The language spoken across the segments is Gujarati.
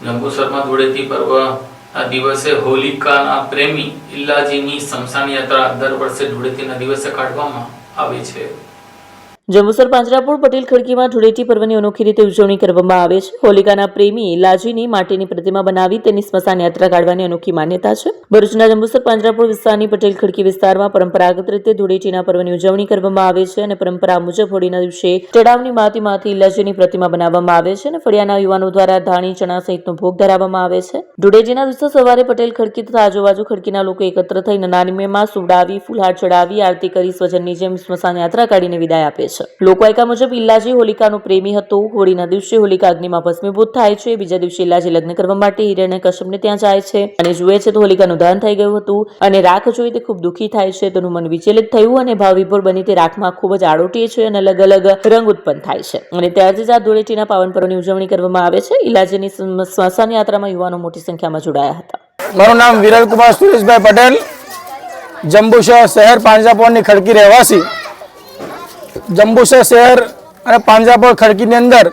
જંબુસરમાં ધૂળેટી પર્વ દિવસે હોલિકાના પ્રેમી ઇલ્લાજીની સ્મશાન યાત્રા દર વર્ષે ધૂળેટીના દિવસે કાઢવામાં આવે છે। જંબુસર પાંજરાપોળ પટેલ ખડકીમાં ધૂળેટી પર્વની અનોખી રીતે ઉજવણી કરવામાં આવે છે। હોલિકાના પ્રેમી ઇલ્લાજીની માટીની પ્રતિમા બનાવી તેની સ્મશાન યાત્રા કાઢવાની અનોખી માન્યતા છે। ભરૂચના જંબુસર પાંજરાપોળ વિસ્તારની પટેલ ખડકી વિસ્તારમાં પરંપરાગત રીતે ધૂળેટીના પર્વની ઉજવણી કરવામાં આવે છે અને પરંપરા મુજબ હોળીના દિવસે તળાવની માટીમાંથી ઇલ્લાજીની પ્રતિમા બનાવવામાં આવે છે અને ફળિયાના યુવાનો દ્વારા ધાણી ચણા સહિતનો ભોગ ધરાવવામાં આવે છે। ધૂળેટીના દિવસે સવારે પટેલ ખડકી તથા આજુબાજુ ખડકીના લોકો એકત્ર થઈ નાનીમેમાં સુવડાવી ફૂલહાર ચડાવી આરતી કરી સ્વજનની જેમ સ્મશાન યાત્રા કાઢીને વિદાય આપે છે। लोकायका मुजब इल्लाजी होलिकानो प्रेमी हतो। होळीना दिवसे होलिका अग्निमां भस्मीभूत थाय छे। बीजा दिवसे इल्लाजी लग्न करवा माटे हिरण्यकश्यपने त्यां जाय छे अने जुए छे तो होलिकानुं दहन थई गयुं हतुं अने राख जोई ते खूब दुखी थाय छे। तेनुं मन विचलित थयुं अने भावविभोर बनी ते राखमां खूब ज आड़ोटीए छे अने अलग अलग रंग उत्पन्न थाय छे अने त्यारथी ज आ धूळेटीना पावन पर्वनी उजवणी करवामां आवे छे। इल्लाजीनी स्मशान यात्रामां युवानो मोटी संख्यामां जोडाया हता। मारुं नाम विरल कुमार सुरेशभाई पटेल, जंबुसर शहर પાંજરાપોળની खड़की રહેવાસી। जंबुसर शहर और પાંજરાપોળ खड़की अंदर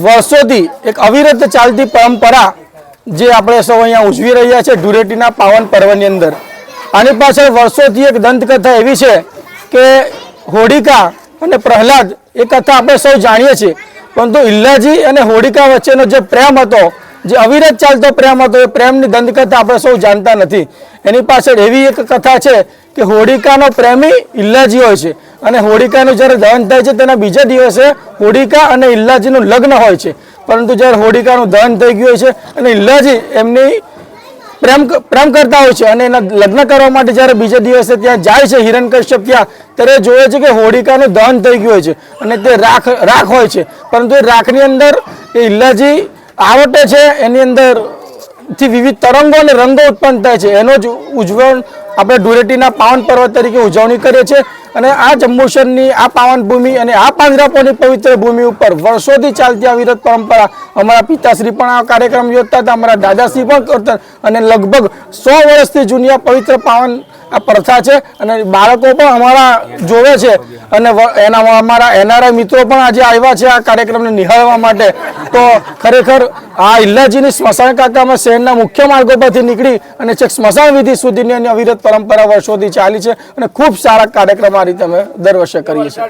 वर्षों एक अविरत चालती परंपरा जे आपणे सौ अहींया उजवी रह्या छे धूळेटीना पावन पर्वनी अंदर। आनी पाछळ वर्षोथी एक दंतकथा एवी छे के होलिका अने प्रहलाद ए कथा आपणे सौ जाणीए छीए, परंतु इल्लाजी अने होलिका वच्चेनो जे प्रेम हतो, जे अविरत चालतो प्रेम हतो, ए प्रेमनी दंतकथा आपणे सौ जानता नथी। एनी पाछळ एवी एक कथा छे के होलिकानो प्रेमी इल्लाजी होय छे અને હોળિકાનું જ્યારે દહન થાય છે તેના બીજા દિવસે હોળિકા અને ઇલ્લાજીનું લગ્ન હોય છે, પરંતુ જ્યારે હોળિકાનું દહન થઈ ગયું હોય છે અને ઇલ્લાજી એમની પ્રેમ કરતા હોય છે અને એના લગ્ન કરવા માટે જ્યારે બીજા દિવસે ત્યાં જાય છે હિરણ્યકશ્યપ ત્યાં, ત્યારે જોવે છે કે હોળિકાનું દહન થઈ ગયું હોય છે અને તે રાખ હોય છે, પરંતુ એ રાખની અંદર એ ઇલ્લાજી આવટે છે, એની અંદર થી વિવિધ તરંગો અને રંગો ઉત્પન્ન થાય છે। એનો જ ઉજવણ આપણે ધૂળેટીના પાવન પર્વ તરીકે ઉજવણી કરીએ છીએ અને આ જંબુસરની આ પાવન ભૂમિ અને આ પાંજરાપોળની પવિત્ર ભૂમિ ઉપર વર્ષોથી ચાલતી અવિરત પરંપરા અમારા પિતાશ્રી પણ આ કાર્યક્રમ યોજતા હતા, અમારા દાદાશ્રી પણ કરતા અને લગભગ 100 વર્ષથી જૂની આ પવિત્ર પાવન આ પ્રથા છે અને બાળકો પણ અમારા જોવે છે અને અમારા એનઆરઆઈ મિત્રો પણ આજે આવ્યા છે આ કાર્યક્રમને નિહાળવા માટે। તો ખરેખર આ ઇલ્લાજીની સ્મશાન કાકામાં શહેરના મુખ્ય માર્ગો પરથી નીકળી અને છેક સ્મશાન વિધિ સુધીની અવિરત પરંપરા વર્ષોથી ચાલી છે અને ખૂબ સારા કાર્યક્રમ આ રીતે અમે દર વર્ષે કરીએ છીએ।